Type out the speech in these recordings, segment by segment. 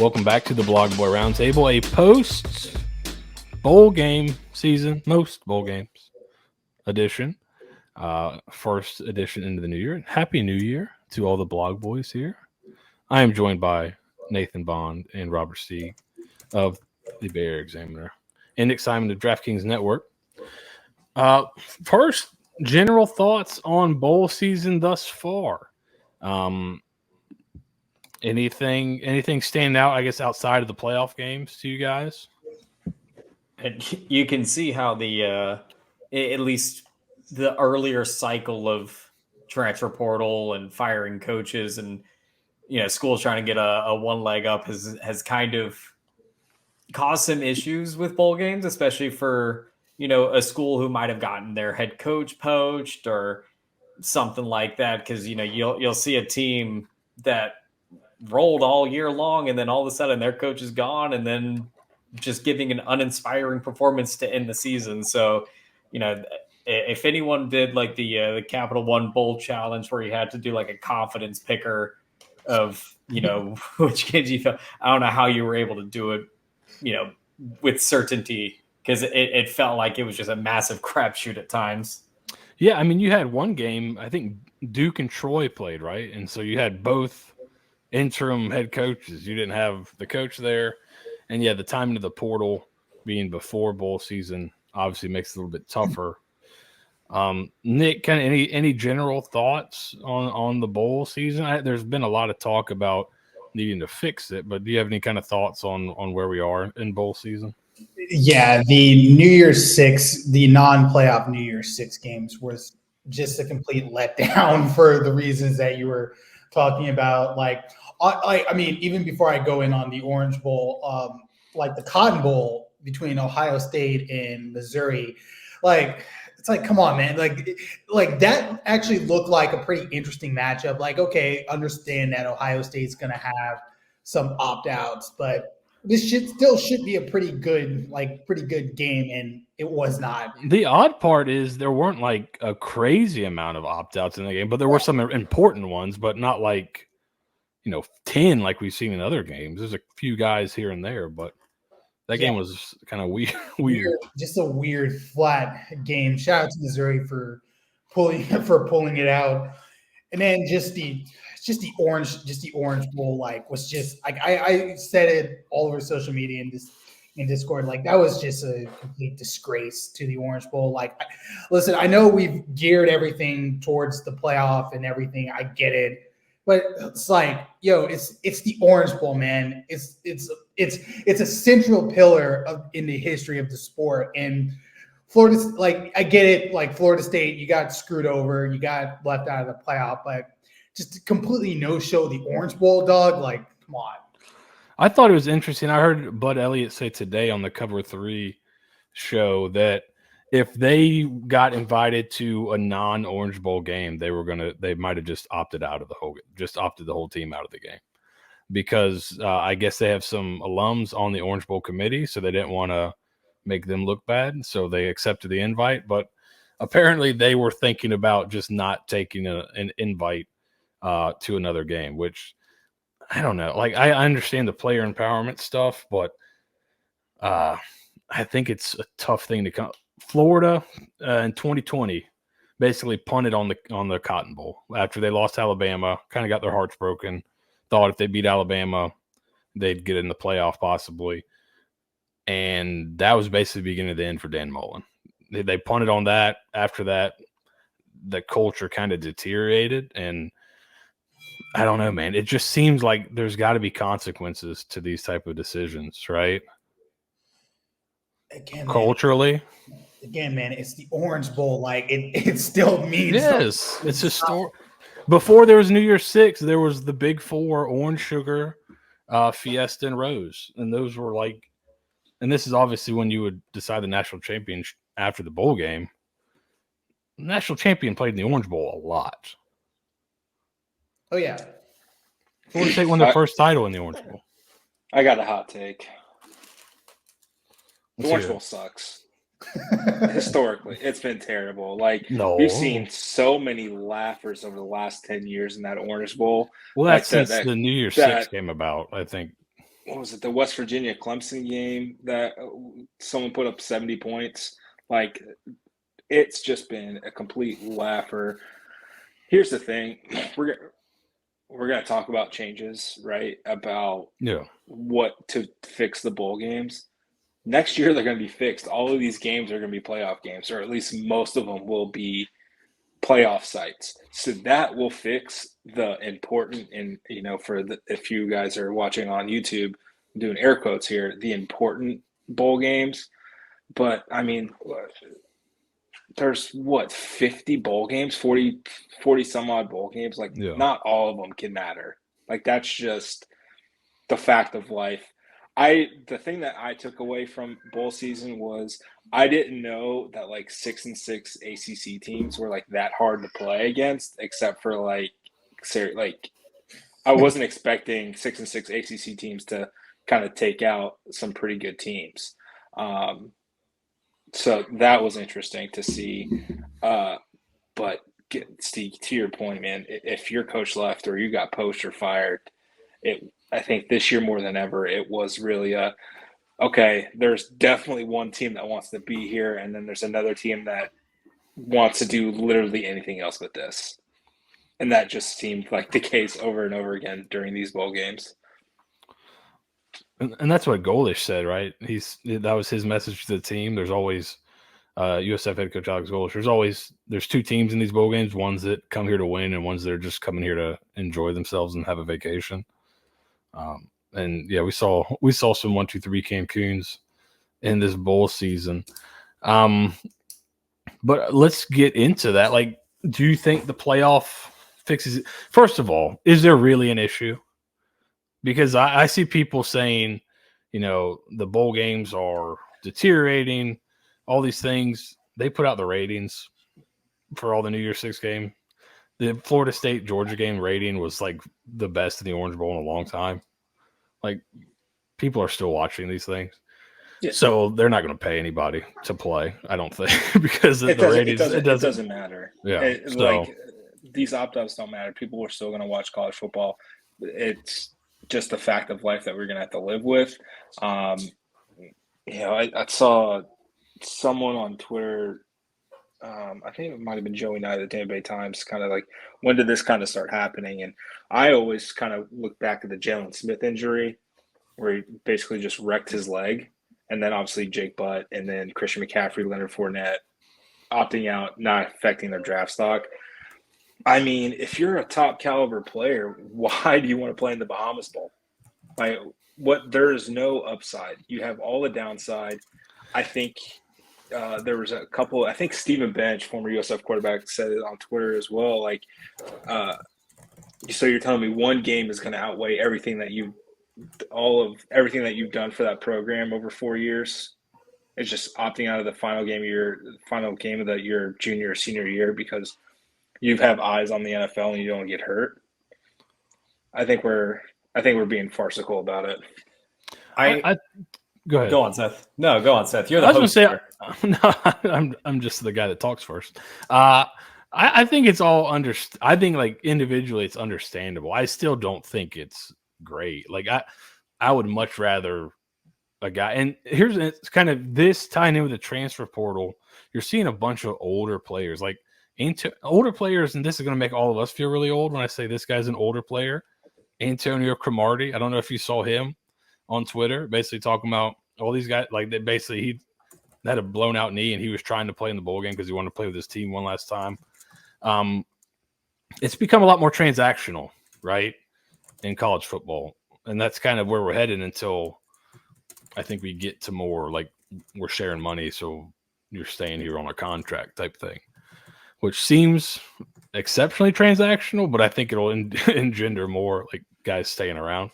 Welcome back to the Blog Boy Roundtable, a post-bowl game season, most bowl games edition, first edition into the new year. Happy New Year to all the Blog Boys here. I am joined by Nathan Bond and Robert Sieg of the Bay Area Examiner and Nick Saban of DraftKings Network. First, general thoughts on bowl season thus far. Anything standing out, I guess, outside of the playoff games to you guys? And you can see how at least the earlier cycle of transfer portal and firing coaches and, schools trying to get a one leg up has kind of caused some issues with bowl games, especially for, a school who might have gotten their head coach poached or something like that. Cause you'll see a team that rolled all year long and then all of a sudden their coach is gone and then just giving an uninspiring performance to end the season. So, if anyone did like the Capital One Bowl Challenge where you had to do like a confidence picker of, which games you felt, I don't know how you were able to do it, with certainty, because it felt like it was just a massive crapshoot at times. Yeah, I mean, you had one game, I think Duke and Troy played, right? And so you had both interim head coaches. You didn't have the coach there. And yeah, the timing of the portal being before bowl season obviously makes it a little bit tougher. Nick, kind of any general thoughts on the bowl season? There's been a lot of talk about needing to fix it, but do you have any kind of thoughts on where we are in bowl season? Yeah, the New Year's Six, the non-playoff New Year's Six games was just a complete letdown for the reasons that you were talking about. Like, I mean, even before I go in on the Orange Bowl, like the Cotton Bowl between Ohio State and Missouri, like it's like, come on, man, like that actually looked like a pretty interesting matchup. Like, okay, understand that Ohio State's going to have some opt-outs, but this should be a pretty good game, and it was not. The odd part is there weren't like a crazy amount of opt-outs in the game, but there were some important ones, but not like 10 like we've seen in other games. There's a few guys here and there, but that game was kind of weird. Just a weird flat game. Shout out to Missouri for pulling it out, and then just the Orange Bowl was just like I said it all over social media and in Discord, like that was just a complete disgrace to the Orange Bowl. Like, listen, I know we've geared everything towards the playoff and everything. I get it, but it's like, it's the Orange Bowl, man. It's a central pillar in the history of the sport. And Florida, like, I get it. Like Florida State, you got screwed over, you got left out of the playoff, but just completely no-show the Orange Bowl, dog. Like, come on. I thought it was interesting. I heard Bud Elliott say today on the Cover 3 show that if they got invited to a non-Orange Bowl game, they might have just opted the whole team out of the game, because I guess they have some alums on the Orange Bowl committee, so they didn't want to make them look bad, so they accepted the invite. But apparently they were thinking about just not taking an invite to another game, which I don't know. Like, I understand the player empowerment stuff, but I think it's a tough thing to come. Florida in 2020 basically punted on the Cotton Bowl after they lost Alabama, kind of got their hearts broken, thought if they beat Alabama, they'd get in the playoff possibly. And that was basically the beginning of the end for Dan Mullen. They punted on that. After that, the culture kind of deteriorated, and I don't know, man. It just seems like there's got to be consequences to these type of decisions, right? Again, culturally. Man, it's the Orange Bowl. Like, it still means. Yes, it's a story. Before there was New Year's Six, there was the Big Four: Orange Sugar, Fiesta, and Rose, and those were like. And this is obviously when you would decide the national champion after the bowl game. The national champion played in the Orange Bowl a lot. Oh, yeah. Florida State won their first title in the Orange Bowl. I got a hot take. The Orange Bowl sucks. Historically, it's been terrible. Like, we've seen so many laughers over the last 10 years in that Orange Bowl. Well, that's since the New Year's Six came about, I think. what was it, the West Virginia Clemson game that someone put up 70 points. Like, it's just been a complete laugher. Here's the thing. We're going to talk about changes, right? About what to fix the bowl games. Next year, they're going to be fixed. All of these games are going to be playoff games, or at least most of them will be playoff sites. So that will fix the important, and if you guys are watching on YouTube, I'm doing air quotes here, the important bowl games. But I mean, there's 50 bowl games, 40 some odd bowl games. Like, not all of them can matter. Like, that's just the fact of life. The thing that I took away from bowl season was I didn't know that 6-6 ACC teams were that hard to play against, except for I wasn't expecting 6-6 ACC teams to kind of take out some pretty good teams. So that was interesting to see. But Steve, to your point, man, if your coach left or you got poached or fired, I think this year more than ever, it was really okay, there's definitely one team that wants to be here, and then there's another team that wants to do literally anything else but this. And that just seemed like the case over and over again during these bowl games. And that's what Golish said, right? That was his message to the team. There's always USF head coach Alex Golish. There's two teams in these bowl games, ones that come here to win and ones that are just coming here to enjoy themselves and have a vacation. And yeah, we saw some 1, 2, 3 Cancuns in this bowl season. But let's get into that. Do you think the playoff fixes it? First of all, is there really an issue? Because I see people saying, the bowl games are deteriorating, all these things. They put out the ratings for all the New Year's Six game. The Florida State Georgia game rating was the best in the Orange Bowl in a long time. People are still watching these things. Yeah. So they're not going to pay anybody to play, I don't think, because the ratings. It doesn't matter. Yeah. These opt-outs don't matter. People are still going to watch college football. It's just the fact of life that we're going to have to live with. I saw someone on Twitter, I think it might have been Joey Knight at the Tampa Bay Times, kind of when did this kind of start happening? And I always kind of look back at the Jalen Smith injury, where he basically just wrecked his leg. And then obviously Jake Butt, and then Christian McCaffrey, Leonard Fournette opting out, not affecting their draft stock. I mean, if you're a top caliber player, why do you want to play in the Bahamas Bowl? There is no upside. You have all the downside. I think there was a couple. I think Stephen Bench, former USF quarterback, said it on Twitter as well. So you're telling me one game is going to outweigh everything that you've done for that program over 4 years? It's just opting out of the final game of your junior or senior year because you have eyes on the NFL and you don't get hurt. I think we're being farcical about it. Go ahead. Go on, Seth. No, go on, Seth. You're the host. I was going to say, I'm just the guy that talks first. I think it's all I think individually it's understandable. I still don't think it's great. I would much rather a guy. And it's kind of this tying in with the transfer portal. You're seeing a bunch of older players, older players, and this is going to make all of us feel really old when I say this guy's an older player. Antonio Cromartie. I don't know if you saw him on Twitter, basically talking about all these guys. He had a blown out knee and he was trying to play in the bowl game because he wanted to play with his team one last time. It's become a lot more transactional, right, in college football. And that's kind of where we're headed until I think we get to more we're sharing money, so you're staying here on a contract type thing, which seems exceptionally transactional, but I think it'll engender more guys staying around.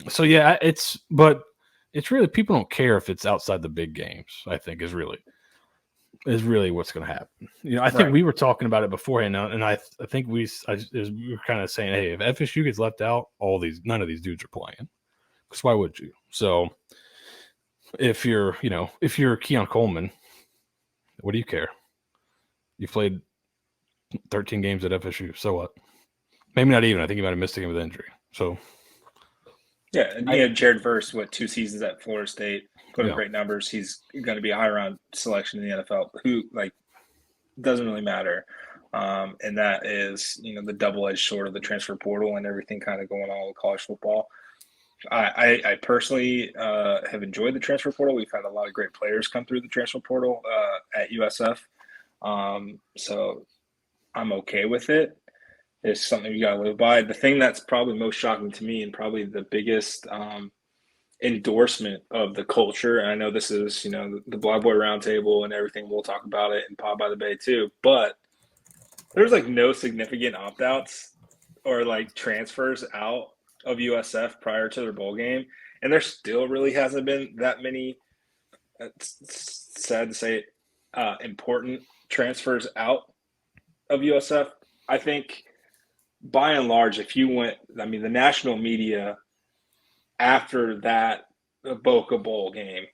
So yeah, it's really, people don't care if it's outside the big games, I think is really what's going to happen. I think we were talking about it beforehand, and I think we were kind of saying, hey, if FSU gets left out, none of these dudes are playing. Because why would you? So if you're Keon Coleman, what do you care? You played 13 games at FSU, so what? Maybe not even. I think you might have missed a game with injury. So Yeah, and Jared Verse, 2 seasons at Florida State, put up great numbers. He's going to be a high-round selection in the NFL. Who doesn't really matter, and that is the double-edged sword of the transfer portal and everything kind of going on with college football. I personally have enjoyed the transfer portal. We've had a lot of great players come through the transfer portal at USF, so I'm okay with it. It's something you got to live by. The thing that's probably most shocking to me and probably the biggest endorsement of the culture, and I know this is, the Blog Boy Roundtable and everything, we'll talk about it, and Pod by the Bay too, but there's no significant opt-outs or transfers out of USF prior to their bowl game, and there still really hasn't been that many, it's sad to say, important transfers out of USF. I think by and large, if you went, the national media after that Boca Bowl game,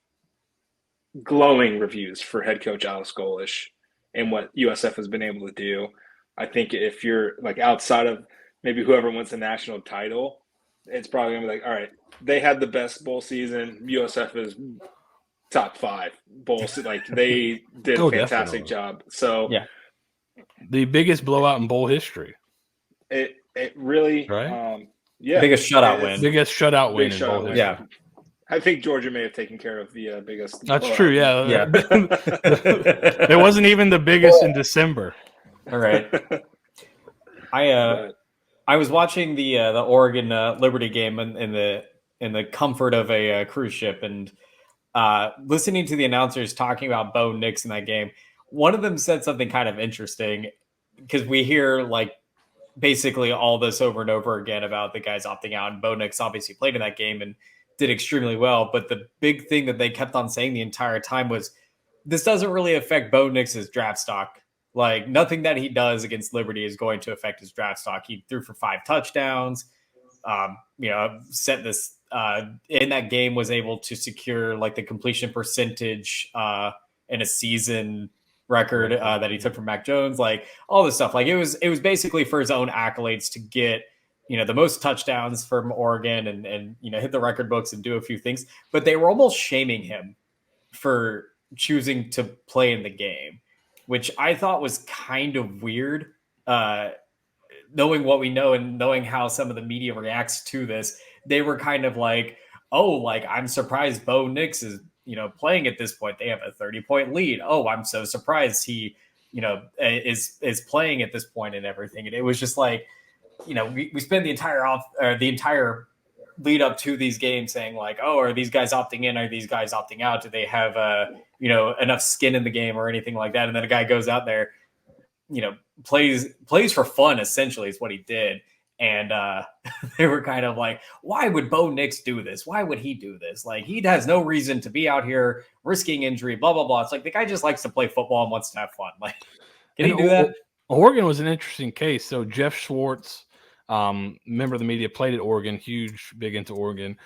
glowing reviews for head coach Alex Golesh and what USF has been able to do. I think if you're outside of maybe whoever wins the national title, it's probably gonna be all right, they had the best bowl season. USF is top 5 bowl. They did a fantastic job. So yeah, the biggest blowout in bowl history. It really, right? biggest shutout win. Biggest shutout win in bowl history. Yeah. I think Georgia may have taken care of the biggest. That's true. Yeah. It wasn't even the biggest in December. All right. I was watching the Oregon Liberty game in the comfort of a cruise ship and listening to the announcers talking about Bo Nix in that game. One of them said something kind of interesting because we hear basically all this over and over again about the guys opting out, and Bo Nix obviously played in that game and did extremely well. But the big thing that they kept on saying the entire time was this doesn't really affect Bo Nix's draft stock. Nothing that he does against Liberty is going to affect his draft stock. He threw for 5 touchdowns, set this in that game, was able to secure the completion percentage in a season record that he took from Mac Jones, all this stuff. It was basically for his own accolades to get, the most touchdowns from Oregon and hit the record books and do a few things, but they were almost shaming him for choosing to play in the game, which I thought was kind of weird. Knowing what we know and knowing how some of the media reacts to this, they were kind of I'm surprised Bo Nix is, playing at this point. They have a 30-point lead. Oh, I'm so surprised he, is playing at this point and everything. And it was just we spend the entire lead up to these games saying oh, are these guys opting in? Are these guys opting out? Do they have enough skin in the game or anything like that? And then a guy goes out there, plays for fun, essentially is what he did. And they were kind of why would Bo Nix do this? Why would he do this? He has no reason to be out here risking injury, blah, blah, blah. It's the guy just likes to play football and wants to have fun. Can he do that? Oregon was an interesting case. So Jeff Schwartz, member of the media, played at Oregon, big into Oregon.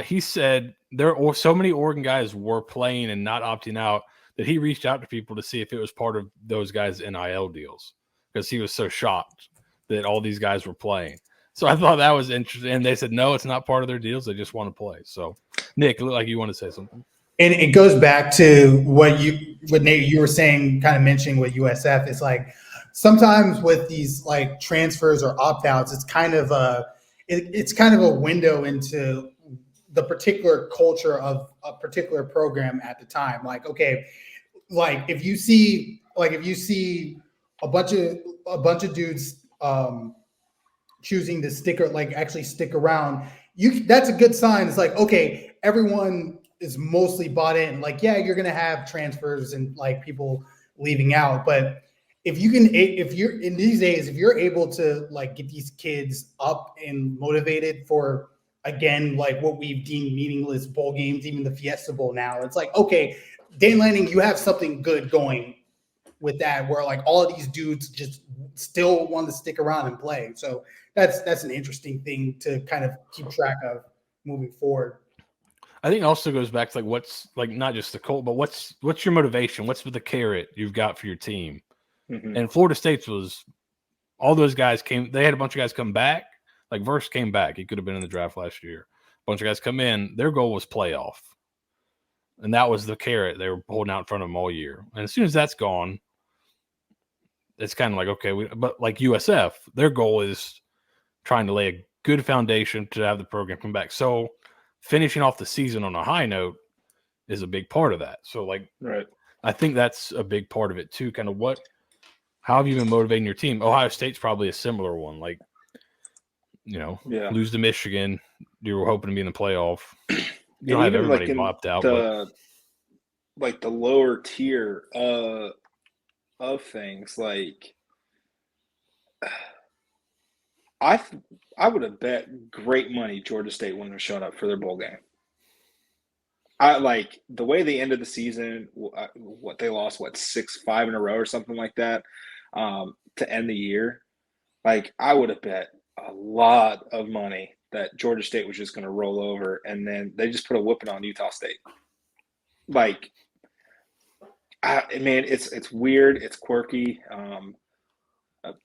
He said there are so many Oregon guys were playing and not opting out that he reached out to people to see if it was part of those guys' NIL deals because he was so shocked that all these guys were playing. So I thought that was interesting. And they said, no, it's not part of their deals. They just want to play. So, Nick, look like you want to say something. And it goes back to what Nate, you were saying, kind of mentioning with USF. It's sometimes with these transfers or opt-outs, it's kind of a window into the particular culture of a particular program at the time. If you see a bunch of dudes choosing to stick or actually stick around, that's a good sign. It's okay, everyone is mostly bought in. You're gonna have transfers and people leaving out, but if you're in these days, if you're able to get these kids up and motivated for, again, what we've deemed meaningless bowl games, even the Fiesta Bowl now, it's okay, Dan Lanning, you have something good going with that, where all of these dudes just still want to stick around and play. So that's an interesting thing to kind of keep track of moving forward. I think it also goes back to what's not just the cult, but what's your motivation? What's the carrot you've got for your team? Mm-hmm. And Florida State's was all those guys came. They had a bunch of guys come back. Verse came back. He could have been in the draft last year. bunch of guys come in. Their goal was playoff. And that was the carrot they were holding out in front of them all year. And as soon as that's gone, it's kind of like, okay, but like USF, their goal is trying to lay a good foundation to have the program come back. So finishing off the season on a high note is a big part of that. So like, right. I think that's a big part of it too. Kind of how have you been motivating your team? Ohio State's probably a similar one. Like, lose to Michigan. You were hoping to be in the playoff. You don't have everybody opt out. Like the lower tier of things, like I would have bet great money Georgia State wouldn't have shown up for their bowl game. I like the way they ended the season. What they lost, 6-5 in a row or something like that, to end the year. Like I would have bet a lot of money that Georgia State was just going to roll over, and then they just put a whooping on Utah State. Like, man, it's weird. It's quirky.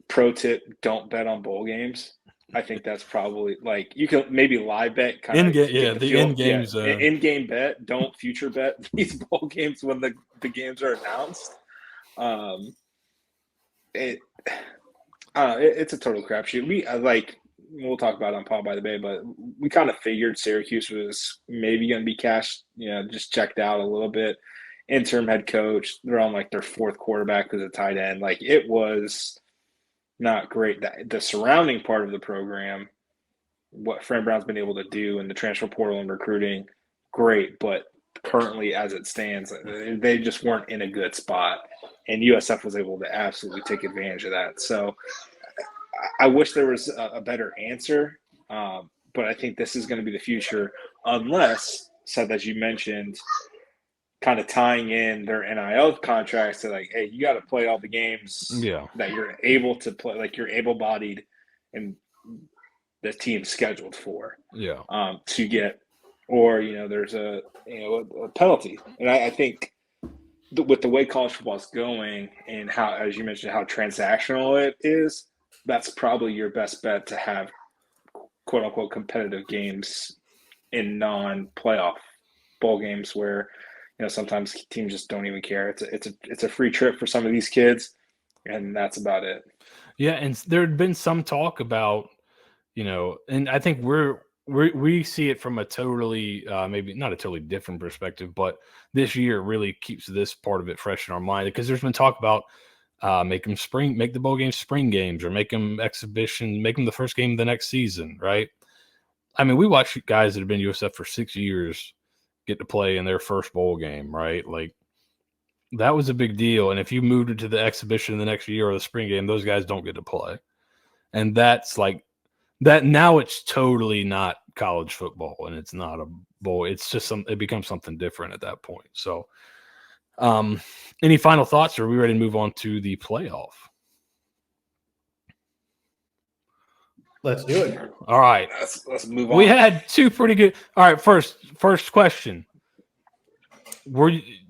Pro tip: don't bet on bowl games. I think that's probably like you can maybe live bet in-game bet. Don't future bet these bowl games when the games are announced. It's a total crapshoot. We'll talk about it on Paul by the Bay, but we kind of figured Syracuse was maybe going to be just checked out a little bit. Interim head coach, they're on like their fourth quarterback as a tight end. Like it was not great. The surrounding part of the program, what Fran Brown's been able to do in the transfer portal and recruiting, great. But currently, as it stands, they just weren't in a good spot, and USF was able to absolutely take advantage of that. So I wish there was a better answer, but I think this is going to be the future, unless, Seth, as you mentioned, kind of tying in their NIL contracts to like, hey, you got to play all the games that you're able to play, like you're able-bodied and the team's scheduled for. To get, or there's a penalty, and I think with the way college football is going and how, as you mentioned, how transactional it is, that's probably your best bet to have quote unquote competitive games in non-playoff bowl games where sometimes teams just don't even care. It's a free trip for some of these kids, and that's about it. Yeah, and there had been some talk about and I think we see it from a totally maybe not a totally different perspective, but this year really keeps this part of it fresh in our mind because there's been talk about make the bowl games spring games, or make them exhibition, make them the first game of the next season, right? I mean, we watch guys that have been USF for 6 years get to play in their first bowl game, right? Like that was a big deal. And if you moved it to the exhibition the next year or the spring game, those guys don't get to play. And that's like that. Now it's totally not college football, and it's not a bowl. It's just it becomes something different at that point. So, any final thoughts, or are we ready to move on to the playoff? Let's do it. All right. Let's move on. We had two pretty good. All right. First question.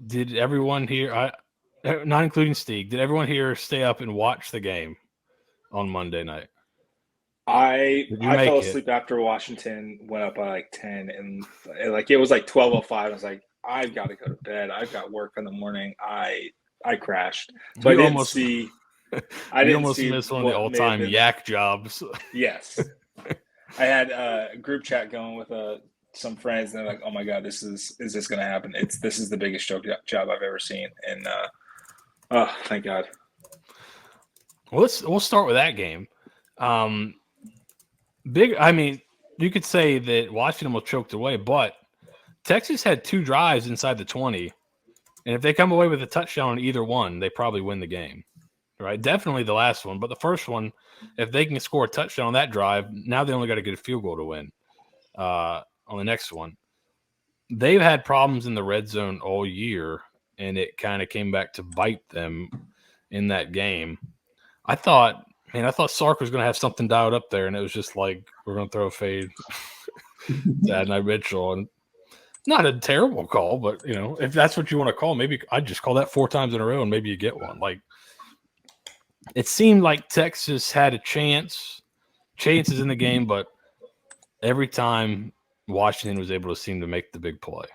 Did everyone here, not including Steve, did everyone here stay up and watch the game on Monday night? I fell asleep after Washington went up by like 10, and like it was like 12:05. I was like, I've got to go to bed. I've got work in the morning. I crashed. So I didn't see. I didn't almost missed one of the all-time yak jobs. Yes, I had a group chat going with some friends, and they're like, "Oh my god, is this going to happen? This is the biggest job I've ever seen." And oh, thank God. Well, we'll start with that game. I mean, you could say that Washington was choked away, but Texas had 2 drives inside the 20, and if they come away with a touchdown on either one, they probably win the game. Right, definitely the last one, but the first one, if they can score a touchdown on that drive, now they only got to get a field goal to win. On the next one, they've had problems in the red zone all year, and it kind of came back to bite them in that game. I thought Sark was going to have something dialed up there, and it was just like, we're going to throw a fade to Adonai Mitchell, and not a terrible call, but if that's what you want to call, maybe I'd just call that 4 times in a row, and maybe you get one. Like, it seemed like Texas had chances in the game, but every time Washington was able to seem to make the big play.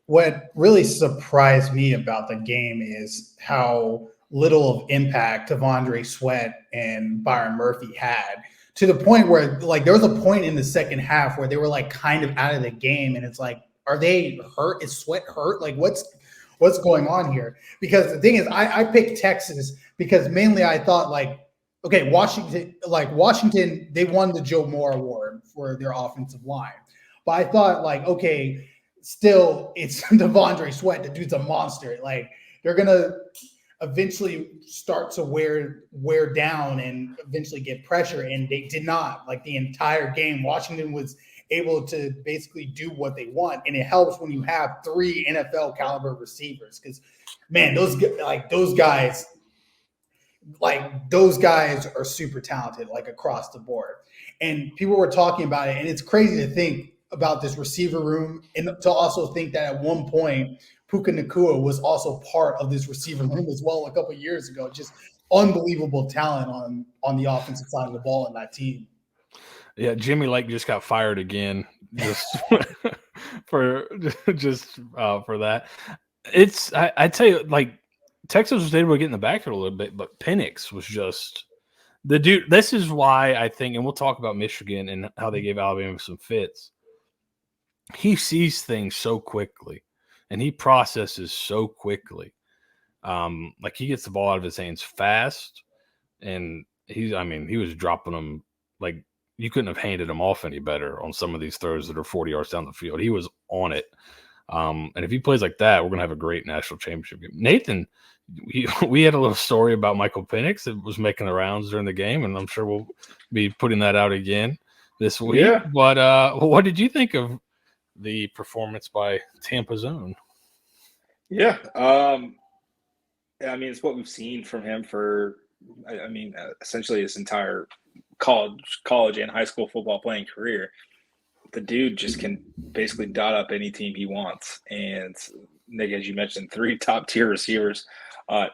What really surprised me about the game is how little of impact Tavondre Sweat and Byron Murphy had, to the point where like there was a point in the second half where they were like kind of out of the game, and it's like, are they hurt? Is Sweat hurt? Like what's going on here? Because the thing is, I picked Texas because mainly I thought like, okay, Washington, they won the Joe Moore Award for their offensive line, but I thought like, okay, still it's Tavondre Sweat. The dude's a monster. Like they're gonna eventually start to wear down and eventually get pressure, and they did not. Like the entire game, Washington was able to basically do what they want, and it helps when you have 3 NFL caliber receivers, because man, those guys are super talented, like across the board. And people were talking about it, and it's crazy to think about this receiver room, and to also think that at one point Puka Nacua was also part of this receiver room as well a couple of years ago. Just unbelievable talent on the offensive side of the ball in that team. Yeah, Jimmy Lake just got fired again, just for that. I tell you, like Texas was able to get in the backfield a little bit, but Penix was just the dude. This is why I think, and we'll talk about Michigan and how they gave Alabama some fits. He sees things so quickly, and he processes so quickly. Like he gets the ball out of his hands fast, and he was dropping them like you couldn't have handed him off any better on some of these throws that are 40 yards down the field. He was on it. And if he plays like that, we're going to have a great national championship game. Nathan, we had a little story about Michael Penix that was making the rounds during the game, and I'm sure we'll be putting that out again this week. Yeah. But what did you think of the performance by Tampa's own? Yeah. I mean, it's what we've seen from him for, essentially his entire college and high school football playing career. The dude just can basically dot up any team he wants. And Nick, as you mentioned, 3 top-tier receivers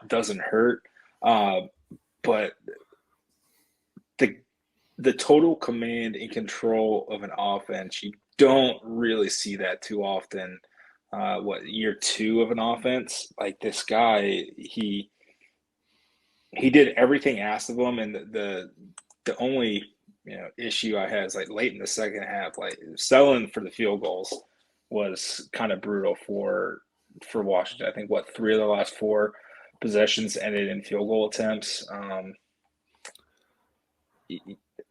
doesn't hurt. But the total command and control of an offense, you don't really see that too often. Year 2 of an offense? Like this guy, he did everything asked of him, and the only issue I had is like late in the second half, like selling for the field goals was kind of brutal for Washington. I think 3 of the last 4 possessions ended in field goal attempts.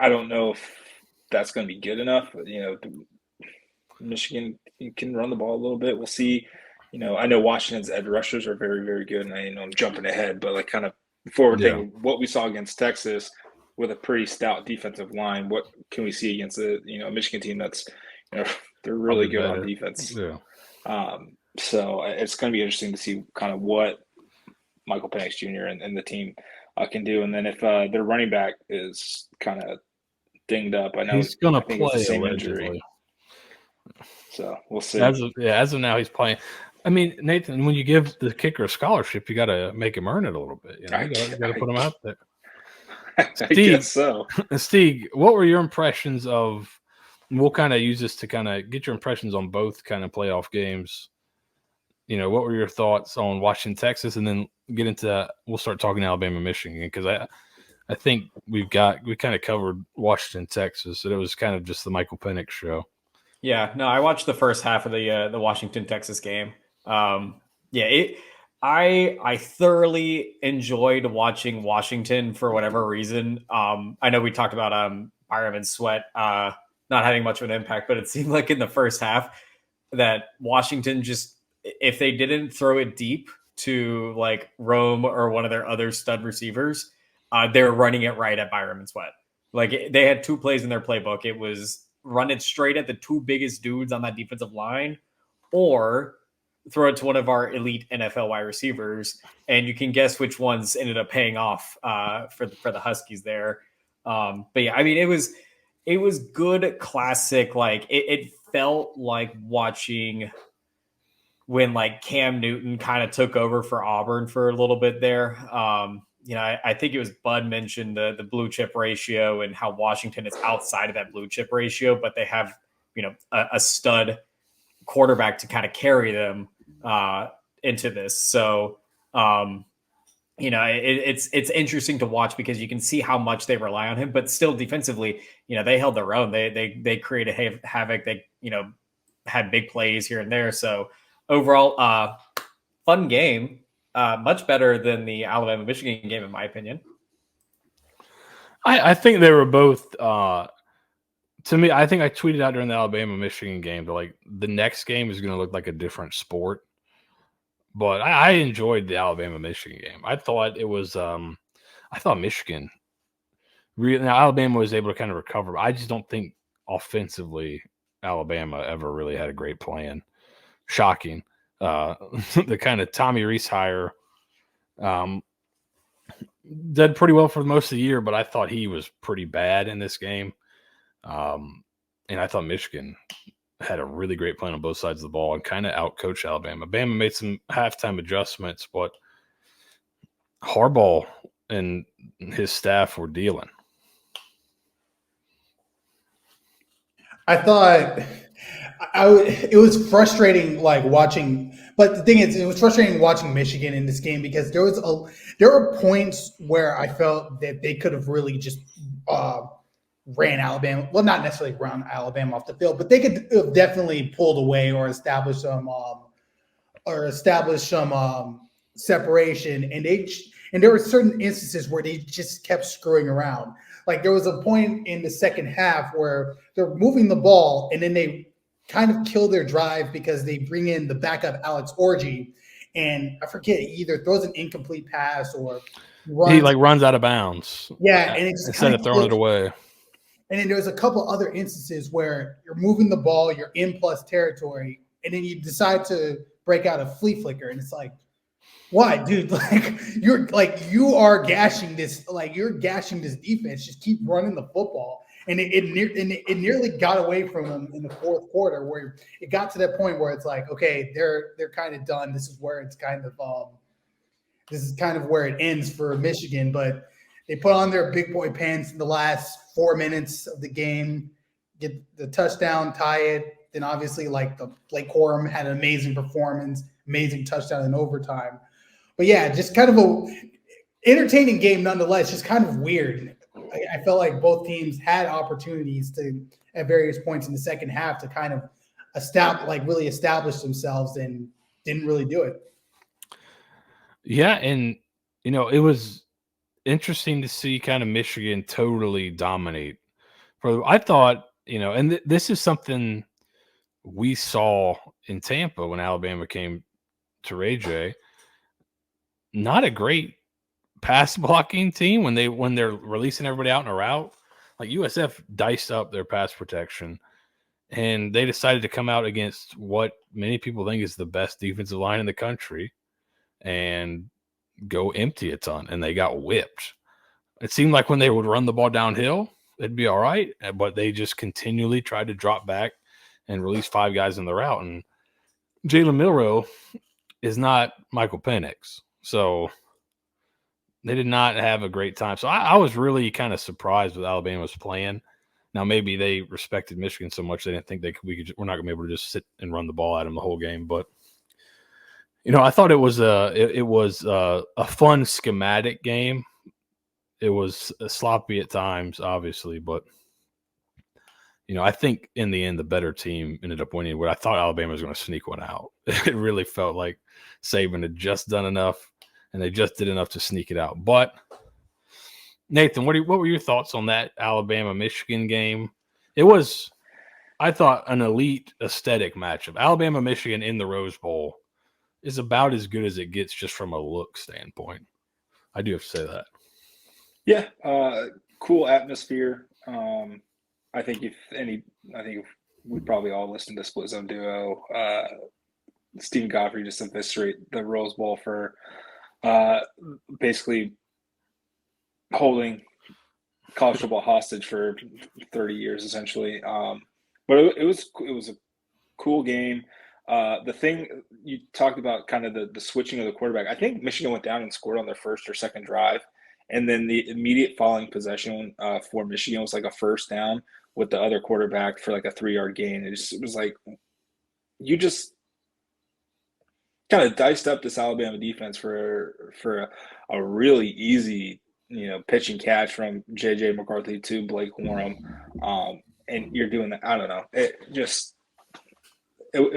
I don't know if that's going to be good enough. Michigan can run the ball a little bit. We'll see. I know Washington's edge rushers are very, very good, and I know I'm jumping ahead, but like kind of forward thinking, what we saw against Texas with a pretty stout defensive line, what can we see against a Michigan team that's they're really good on defense. Yeah. So it's going to be interesting to see kind of what Michael Penix Jr. and the team can do, and then if their running back is kind of dinged up, I know he's going to play the same allegedly. Injury. So we'll see. As of now, he's playing. I mean, Nathan, when you give the kicker a scholarship, you got to make him earn it a little bit. You got to put him out there. I guess so. Steve, what were your impressions of? We'll kind of use this to kind of get your impressions on both kind of playoff games. What were your thoughts on Washington, Texas, and then get into? We'll start talking Alabama, Michigan, because I think we kind of covered Washington, Texas, so it was kind of just the Michael Penix show. Yeah, no, I watched the first half of the Washington Texas game. I thoroughly enjoyed watching Washington for whatever reason. I know we talked about Byron and Sweat not having much of an impact, but it seemed like in the first half that Washington just, if they didn't throw it deep to like Rome or one of their other stud receivers, they were running it right at Byron and Sweat. Like they had 2 plays in their playbook. It was run it straight at the 2 biggest dudes on that defensive line, or throw it to one of our elite NFL wide receivers, and you can guess which ones ended up paying off for the Huskies there. But yeah, I mean, it was good, classic. Like it felt like watching when like Cam Newton kind of took over for Auburn for a little bit there. I think it was Bud mentioned the blue chip ratio and how Washington is outside of that blue chip ratio, but they have a stud quarterback to kind of carry them into this. So, it's interesting to watch because you can see how much they rely on him, but still defensively, they held their own. They created havoc. They, had big plays here and there. So overall, fun game, much better than the Alabama-Michigan game, in my opinion. I think they were both, to me, I think I tweeted out during the Alabama-Michigan game that, like, the next game is going to look like a different sport. But I enjoyed the Alabama-Michigan game. I thought it was I thought Michigan really, now Alabama was able to kind of recover, but I just don't think offensively Alabama ever really had a great plan. Shocking. The kind of Tommy Rees hire did pretty well for most of the year, but I thought he was pretty bad in this game. And I thought Michigan had a really great plan on both sides of the ball and kind of outcoached Alabama. Bama made some halftime adjustments, but Harbaugh and his staff were dealing. I thought it was frustrating, like watching. But the thing is, it was frustrating watching Michigan in this game because there were points where I felt that they could have really just ran Alabama. Well, not necessarily ran Alabama off the field, but they could have definitely pulled away or established some separation. And there were certain instances where they just kept screwing around. Like there was a point in the second half where they're moving the ball and then they kind of kill their drive because they bring in the backup Alex Orji, and I forget, he either throws an incomplete pass or runs out of bounds. Yeah, and it's instead of throwing it away. And then there's a couple other instances where you're moving the ball, you're in plus territory, and then you decide to break out a flea flicker, and it's like, why, dude? You are gashing this. Like you're gashing this defense. Just keep running the football. And it nearly got away from them in the fourth quarter, where it got to that point where it's like, okay, they're kind of done. This is where it's kind of where it ends for Michigan. But they put on their big boy pants in the last 4 minutes of the game, get the touchdown, tie it. Then obviously, like the Blake Corum had an amazing performance, amazing touchdown in overtime. But yeah, just kind of a entertaining game nonetheless. Just kind of weird. I felt like both teams had opportunities to, at various points in the second half, to kind of really establish themselves and didn't really do it. Yeah, and it was interesting to see kind of Michigan totally dominate. I thought, and this is something we saw in Tampa when Alabama came to Ray J. Not a great pass blocking team when they're releasing everybody out in a route. Like USF diced up their pass protection, and they decided to come out against what many people think is the best defensive line in the country and go empty a ton, and they got whipped. It seemed like when they would run the ball downhill, it'd be all right, but they just continually tried to drop back and release 5 guys in the route. And Jalen Milroe is not Michael Penix, so they did not have a great time. So I was really kind of surprised with Alabama's plan. Now, maybe they respected Michigan so much they didn't think we're not going to be able to just sit and run the ball at them the whole game. But, I thought it was a fun schematic game. It was sloppy at times, obviously, but I think in the end the better team ended up winning. But I thought Alabama was going to sneak one out. It really felt like Saban had just done enough, and they just did enough to sneak it out. But Nathan, what were your thoughts on that Alabama-Michigan game? It was, I thought, an elite aesthetic matchup. Alabama-Michigan in the Rose Bowl is about as good as it gets just from a look standpoint. I do have to say that. Yeah, cool atmosphere. I think we'd probably all listen to Split Zone Duo. Stephen Godfrey just eviscerate the Rose Bowl for basically holding college football hostage for 30 years, essentially. But it was a cool game. The thing you talked about, kind of the switching of the quarterback, I think Michigan went down and scored on their first or second drive. And then the immediate following possession for Michigan was like a first down with the other quarterback for like a 3-yard gain. It was like you just kind of diced up this Alabama defense for a really easy, pitch and catch from J.J. McCarthy to Blake Corum, and you're doing that. I don't know. It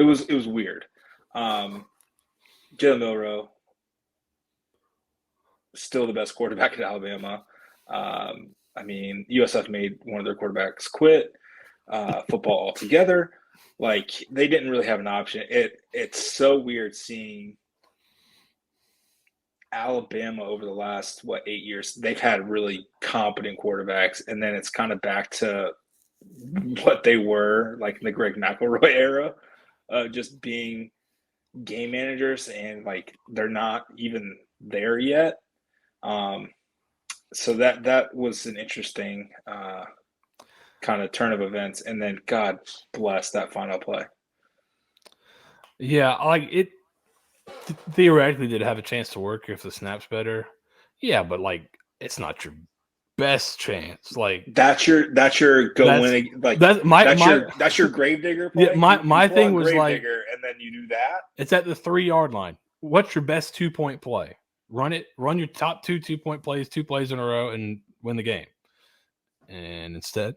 was weird. Jalen Milroe, still the best quarterback at Alabama. USF made one of their quarterbacks quit football altogether. Like, they didn't really have an option. It's so weird seeing Alabama over the last 8 years. They've had really competent quarterbacks, and then it's kind of back to what they were like in the Greg McElroy era, just being game managers, and like they're not even there yet. So that was an interesting kind of turn of events, and then God bless that final play. Yeah, like it theoretically did have a chance to work if the snap's better. Yeah, but like it's not your best chance. Like that's your go winning, like that's your gravedigger play. Yeah, my thing was like, and then you do that. It's at the 3-yard line. What's your best 2-point play? Run your top 2-point plays, 2 plays in a row, and win the game. And instead,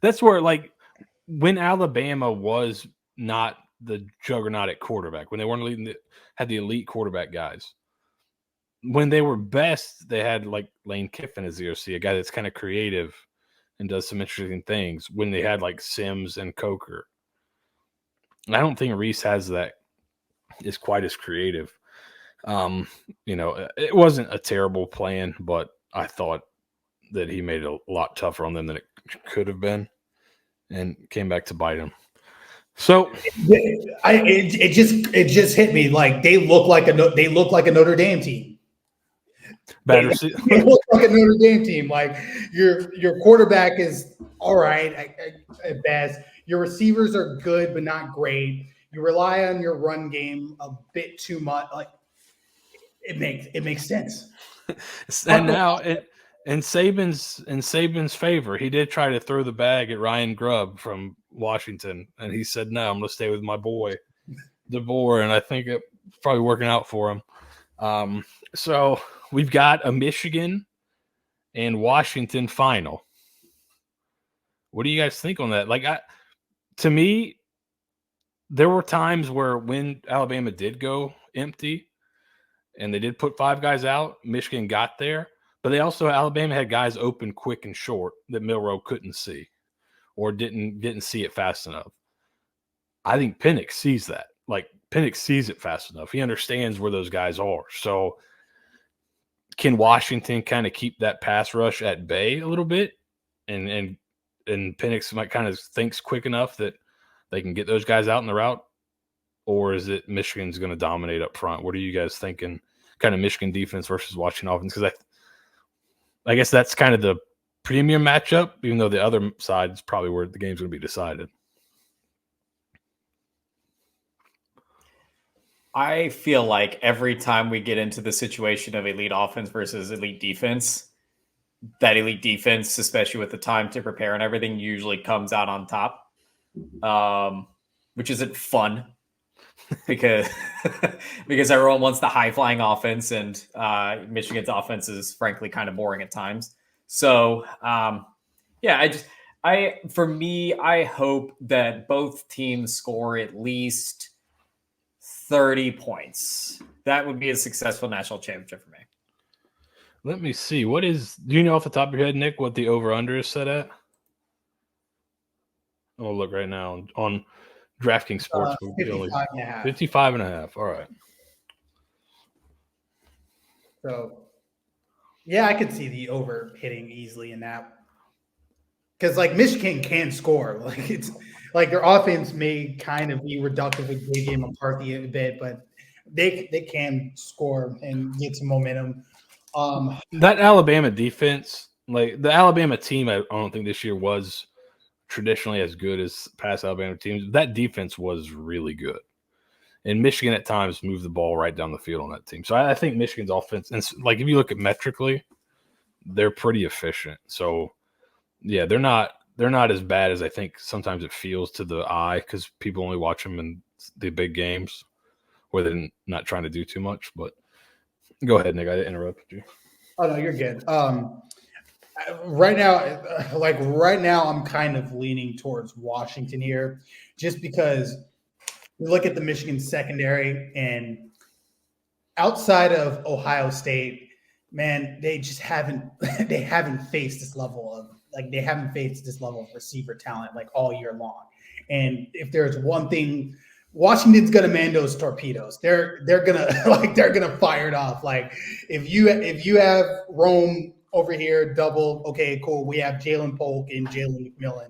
that's where, like, when Alabama was not the juggernaut at quarterback, when they weren't had the elite quarterback guys, when they were best, they had like Lane Kiffin as the OC, a guy that's kind of creative and does some interesting things. When they had like Sims and Coker, I don't think Reese has that. Is quite as creative. It wasn't a terrible plan, but I thought that he made it a lot tougher on them than it could have been, and came back to bite him. So it just hit me like they look like a Notre Dame team. They look like a Notre Dame team. Like your quarterback is all right at best. Your receivers are good but not great. You rely on your run game a bit too much. Like it makes sense. And now in Saban's favor, he did try to throw the bag at Ryan Grubb from Washington, and he said, "No, I'm going to stay with my boy, DeBoer," and I think it's probably working out for him. So we've got a Michigan and Washington final. What do you guys think on that? Like, to me, there were times where when Alabama did go empty and they did put 5 guys out, Michigan got there, but Alabama had guys open quick and short that Milroe couldn't see or didn't see it fast enough. I think Penix sees that. Like, Penix sees it fast enough. He understands where those guys are. So can Washington kind of keep that pass rush at bay a little bit? And Penix might kind of thinks quick enough that they can get those guys out in the route, or is it Michigan's going to dominate up front? What are you guys thinking? Kind of Michigan defense versus Washington offense, because I guess that's kind of the premium matchup, even though the other side is probably where the game's going to be decided. I feel like every time we get into the situation of elite offense versus elite defense, that elite defense, especially with the time to prepare and everything, usually comes out on top. Which isn't fun because everyone wants the high flying offense, and Michigan's offense is frankly kind of boring at times. So for me, I hope that both teams score at least 30 points. That would be a successful national championship for me. Let me see. Do you know off the top of your head, Nick, what the over-under is set at? I'll look right now on DraftKings Sportsbook. 55.5. 55.5. All right. So, yeah, I could see the over hitting easily in that. Because, like, Michigan can score. Like, it's like their offense may kind of be reductive with J.J. McCarthy a bit, but they can score and get some momentum. That Alabama defense, like the Alabama team, I don't think this year was traditionally as good as past Alabama teams. That defense was really good. And Michigan at times moved the ball right down the field on that team. So I think Michigan's offense, and like if you look at metrically, they're pretty efficient. So Yeah, they're not as bad as I think sometimes it feels to the eye because people only watch them in the big games where they're not trying to do too much. But go ahead, Nick. I interrupted you. Oh no, you're good. Right now, I'm kind of leaning towards Washington here, just because we look at the Michigan secondary, and outside of Ohio State, man, they just haven't they haven't faced this level of receiver talent like all year long. And if there's one thing, Washington's gonna man those torpedoes. They're gonna they're gonna fire it off. Like if you have Rome over here, double, okay, cool. We have Jalen Polk and Jalen McMillan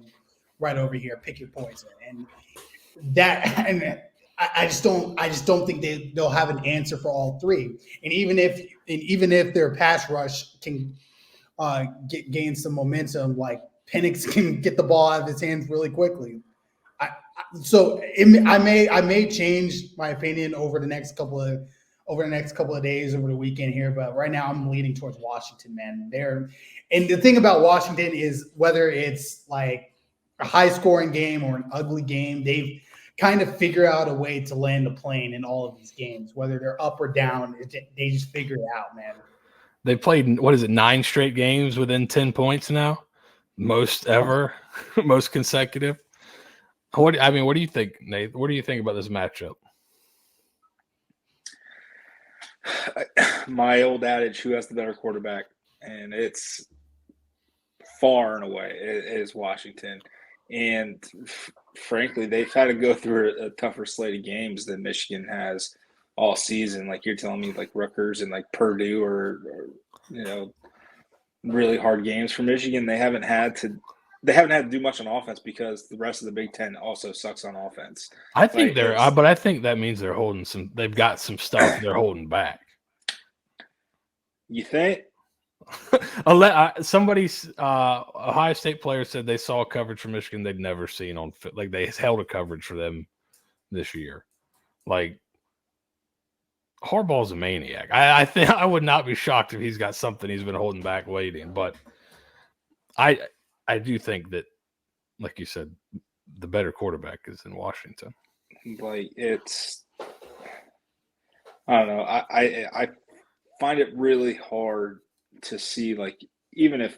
right over here. Pick your poison. And I just don't think they'll have an answer for all three. And even if their pass rush can gain some momentum, like Penix can get the ball out of his hands really quickly. I may change my opinion over the next couple of days, over the weekend here, but right now I'm leaning towards Washington, man. And the thing about Washington is whether it's like a high scoring game or an ugly game, they've kind of figure out a way to land the plane in all of these games, whether they're up or down. They just figure it out, man. They played 9 straight games within 10 points now, most ever, most consecutive. What do you think, Nate? What do you think about this matchup? My old adage, who has the better quarterback? And it's far and away it is Washington. And frankly, they've had to go through a tougher slate of games than Michigan has all season. Like you're telling me, like Rutgers and like Purdue or really hard games for Michigan. They haven't had to do much on offense because the rest of the Big Ten also sucks on offense. I think but I think that means they're holding they've got some stuff they're holding back. You think? Somebody's Ohio State player said they saw coverage from Michigan they'd never seen on fit. Like they held a coverage for them this year. Like Harbaugh's a maniac. I think I would not be shocked if he's got something he's been holding back waiting. But I do think that, like you said, the better quarterback is in Washington. Like I don't know. I find it really hard to see, like, even if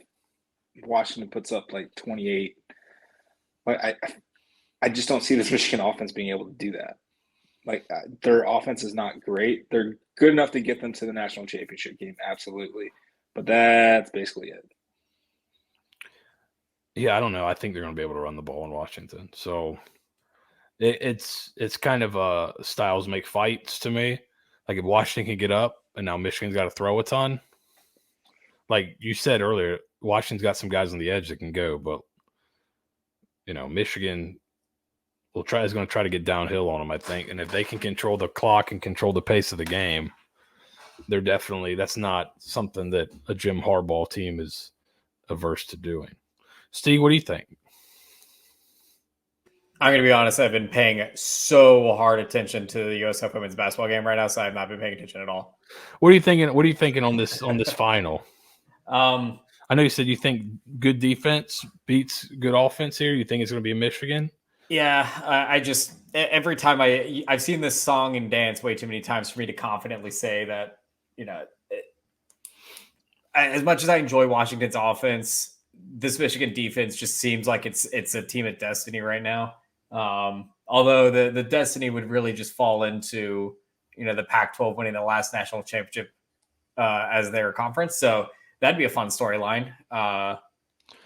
Washington puts up like 28, like I just don't see this Michigan offense being able to do that. Like their offense is not great. They're good enough to get them to the national championship game, absolutely, but that's basically it. Yeah, I don't know. I think they're going to be able to run the ball in Washington. So it's kind of styles make fights to me. Like if Washington can get up and now Michigan's got to throw a ton. Like you said earlier, Washington's got some guys on the edge that can go, but Michigan is going to try to get downhill on them, I think. And if they can control the clock and control the pace of the game, that's not something that a Jim Harbaugh team is averse to doing. Steve, what do you think? I'm going to be honest. I've been paying so hard attention to the USF women's basketball game right now, so I've not been paying attention at all. What are you thinking? What are you thinking on this final? I know you said you think good defense beats good offense here. You think it's going to be Michigan? Yeah, I just every time I've seen this song and dance way too many times for me to confidently say that as much as I enjoy Washington's offense, this Michigan defense just seems like it's a team of destiny right now. Although the destiny would really just fall into the Pac-12 winning the last national championship as their conference. So that'd be a fun storyline.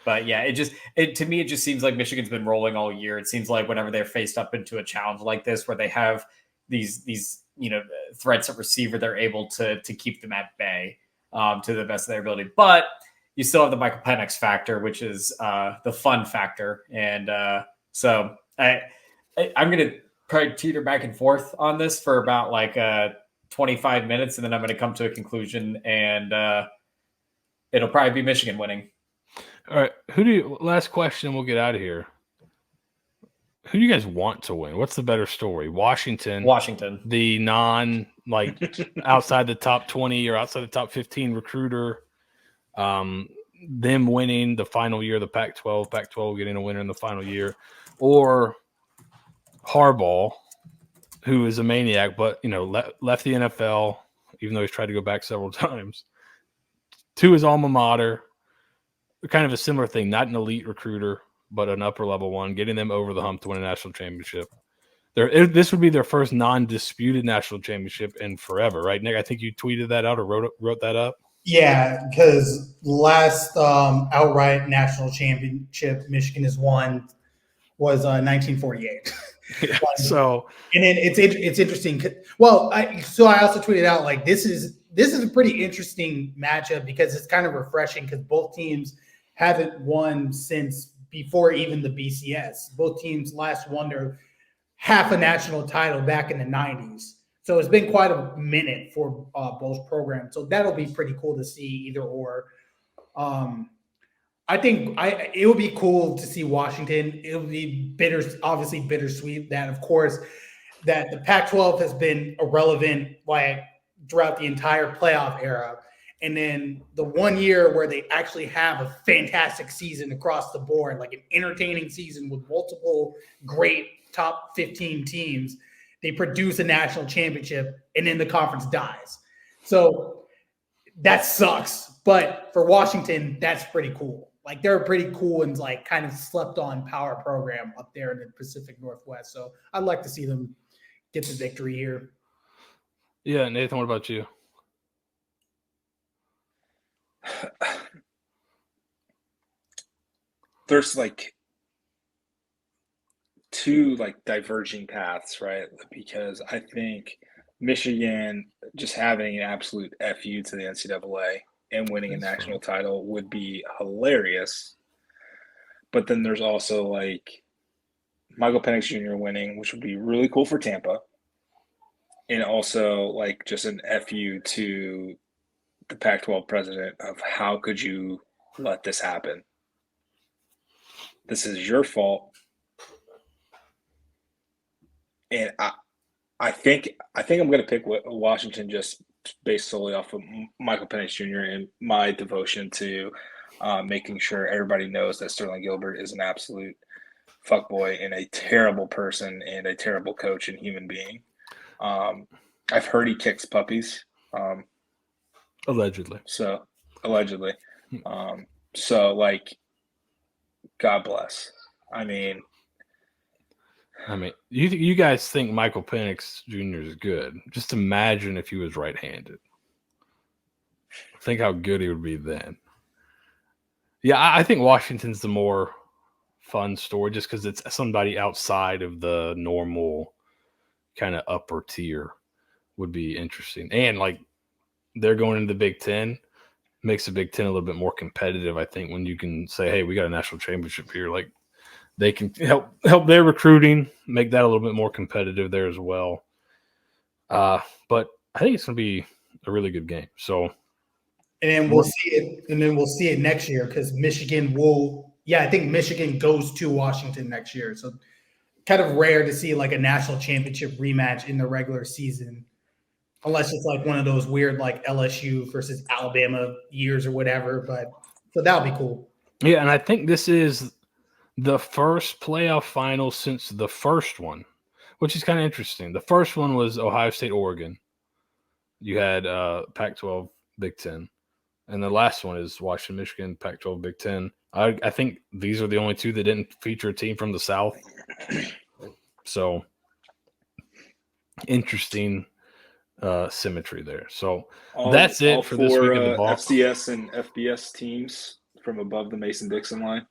But yeah, to me, it just seems like Michigan's been rolling all year. It seems like whenever they're faced up into a challenge like this, where they have these threats at receiver, they're able to keep them at bay to the best of their ability. But you still have the Michael Penix factor, which is the fun factor. And so I'm going to probably teeter back and forth on this for about 25 minutes, and then I'm going to come to a conclusion, and it'll probably be Michigan winning. All right. Last question, we'll get out of here. Who do you guys want to win? What's the better story? Washington, the non outside the top 20 or outside the top 15 recruiter, them winning the final year of the Pac-12 getting a winner in the final year, or Harbaugh, who is a maniac, but left the NFL, even though he's tried to go back several times, to his alma mater. Kind of a similar thing, not an elite recruiter, but an upper level one, getting them over the hump to win a national championship. This would be their first non-disputed national championship in forever, right, Nick? I think you tweeted that out or wrote that up. Yeah, because last outright national championship Michigan has won was 1948. Yeah, so and then it's interesting. Well, I also tweeted out like this is a pretty interesting matchup because it's kind of refreshing because both teams haven't won since before even the BCS. Both teams last won their half a national title back in the 90s. So it's been quite a minute for both programs. So that'll be pretty cool to see either or. I think it would be cool to see Washington. It would be obviously bittersweet that, of course, that the Pac-12 has been irrelevant throughout the entire playoff era. And then the 1 year where they actually have a fantastic season across the board, like an entertaining season with multiple great top 15 teams, they produce a national championship and then the conference dies. So that sucks. But for Washington, that's pretty cool. Like they're a pretty cool and like kind of slept on power program up there in the Pacific Northwest. So I'd like to see them get the victory here. Yeah, Nathan, what about you? There's like two like diverging paths, right? Because I think Michigan just having an absolute FU to the NCAA and winning a national title would be hilarious. But then there's also like Michael Penix Jr. winning, which would be really cool for Tampa. And also like just an FU to the Pac-12 president of how could you let this happen? This is your fault. And I think I'm going to pick Washington just based solely off of Michael Penix Jr. and my devotion to making sure everybody knows that Sterling Gilbert is an absolute fuckboy and a terrible person and a terrible coach and human being. I've heard he kicks puppies. Allegedly. So like, God bless. I mean, you guys think Michael Penix Jr. is good. Just imagine if he was right-handed. Think how good he would be then. Yeah, I think Washington's the more fun story just because it's somebody outside of the normal kind of upper tier would be interesting. And, like, they're going into the Big Ten. Makes the Big Ten a little bit more competitive, I think, when you can say, hey, we got a national championship here. Like, they can help their recruiting, make that a little bit more competitive there as well. But I think it's going to be a really good game. So, and then we'll see it. And then we'll see it next year because Michigan will. Yeah, I think Michigan goes to Washington next year. So, kind of rare to see like a national championship rematch in the regular season, unless it's like one of those weird like LSU versus Alabama years or whatever. But so that'll be cool. Yeah, and I think this is the first playoff final since the first one, which is kind of interesting. The first one was Ohio State, Oregon. You had Pac-12, Big Ten. And the last one is Washington, Michigan, Pac-12, Big Ten. I think these are the only two that didn't feature a team from the South. So, interesting symmetry there. So, that's it for this week of the ball. FCS and FBS teams from above the Mason-Dixon line.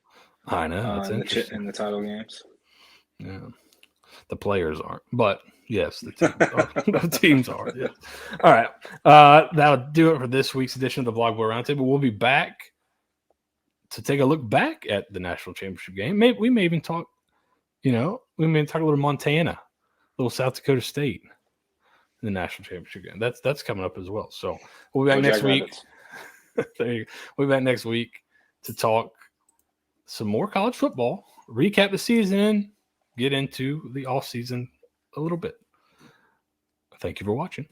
I know. That's interesting. In the title games. Yeah. The players aren't. But, yes, the teams are. The teams are, yes. All right. That'll do it for this week's edition of the Blog Boy Roundtable. We'll be back to take a look back at the national championship game. We may even talk, we may talk a little Montana, a little South Dakota State in the national championship game. That's coming up as well. So, we'll be back next week. There you go. We'll be back next week to talk some more college football, recap the season, get into the off season a little bit. Thank you for watching.